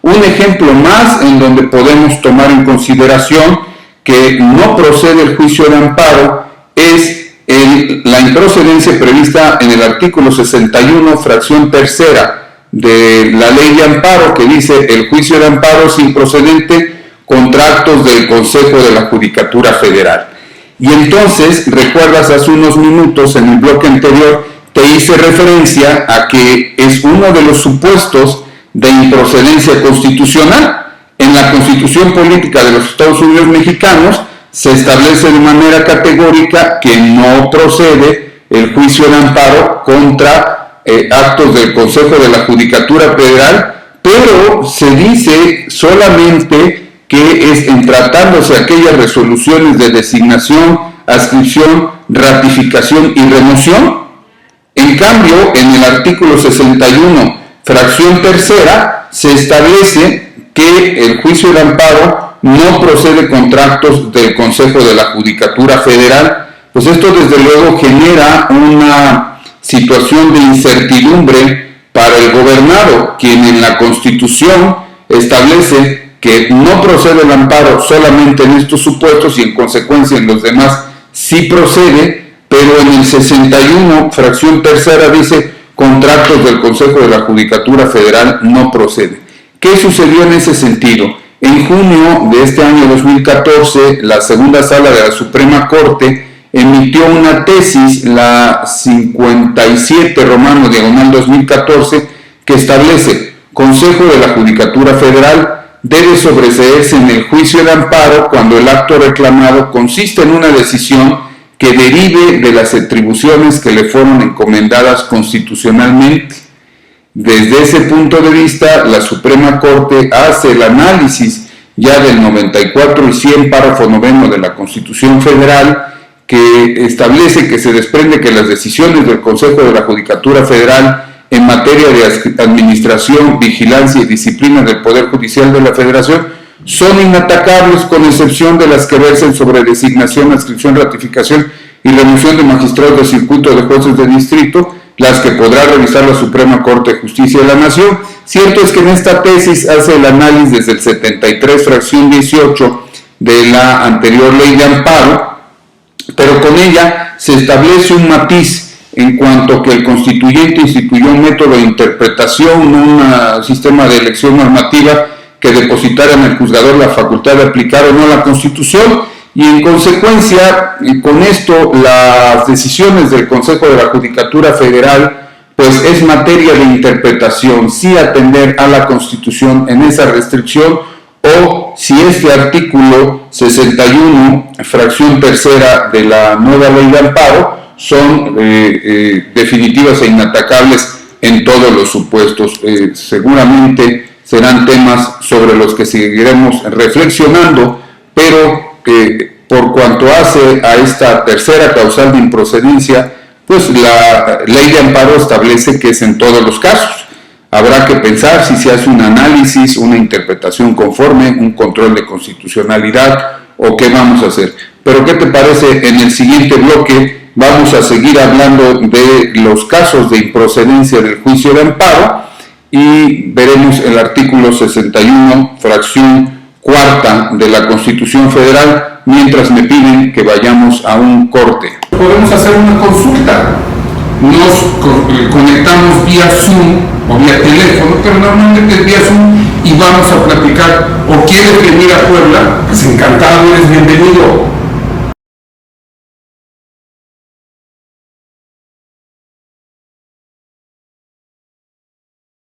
un ejemplo más en donde podemos tomar en consideración que no procede el juicio de amparo es la improcedencia prevista en el artículo 61, fracción tercera de la ley de amparo, que dice: el juicio de amparo es improcedente contra actos del Consejo de la Judicatura Federal. Y entonces, recuerdas hace unos minutos en el bloque anterior, te hice referencia a que es uno de los supuestos de improcedencia constitucional. En la Constitución Política de los Estados Unidos Mexicanos se establece de manera categórica que no procede el juicio de amparo contra actos del Consejo de la Judicatura Federal, pero se dice solamente que es en tratándose de aquellas resoluciones de designación, adscripción, ratificación y remoción. En cambio, en el artículo 61, fracción tercera, se establece que el juicio de amparo no procede contra actos del Consejo de la Judicatura Federal. Pues esto desde luego genera una situación de incertidumbre para el gobernado, quien en la Constitución establece que no procede el amparo solamente en estos supuestos y en consecuencia en los demás sí procede, pero en el 61, fracción tercera, dice: contra actos del Consejo de la Judicatura Federal no procede. ¿Qué sucedió en ese sentido? En junio de este año 2014, la segunda sala de la Suprema Corte emitió una tesis, la 57/2014, que establece: Consejo de la Judicatura Federal debe sobreseerse en el juicio de amparo cuando el acto reclamado consiste en una decisión que derive de las atribuciones que le fueron encomendadas constitucionalmente. Desde ese punto de vista, la Suprema Corte hace el análisis ya del 94 y 100, párrafo noveno de la Constitución Federal, que establece que se desprende que las decisiones del Consejo de la Judicatura Federal en materia de administración, vigilancia y disciplina del Poder Judicial de la Federación son inatacables, con excepción de las que versen sobre designación, adscripción, ratificación y remoción de magistrados de circuito, de jueces de distrito, las que podrá revisar la Suprema Corte de Justicia de la Nación. Cierto es que en esta tesis hace el análisis desde el 73, fracción 18 de la anterior ley de amparo, pero con ella se establece un matiz en cuanto que el constituyente instituyó un método de interpretación, un sistema de elección normativa que depositara en el juzgador la facultad de aplicar o no la Constitución, y en consecuencia, con esto, las decisiones del Consejo de la Judicatura Federal, pues es materia de interpretación, si atender a la Constitución en esa restricción, o si este artículo 61, fracción tercera de la nueva ley de amparo, son definitivas e inatacables en todos los supuestos. Seguramente serán temas sobre los que seguiremos reflexionando, pero por cuanto hace a esta tercera causal de improcedencia, pues la ley de amparo establece que es en todos los casos. Habrá que pensar si se hace un análisis, una interpretación conforme, un control de constitucionalidad o qué vamos a hacer. Pero ¿qué te parece? En el siguiente bloque vamos a seguir hablando de los casos de improcedencia del juicio de amparo y veremos el artículo 61, fracción cuarta de la Constitución Federal, mientras me piden que vayamos a un corte. Podemos hacer una consulta. Nos conectamos vía Zoom o vía teléfono, pero normalmente es vía Zoom, y vamos a platicar. ¿O quieres venir a Puebla? Pues encantado, eres bienvenido.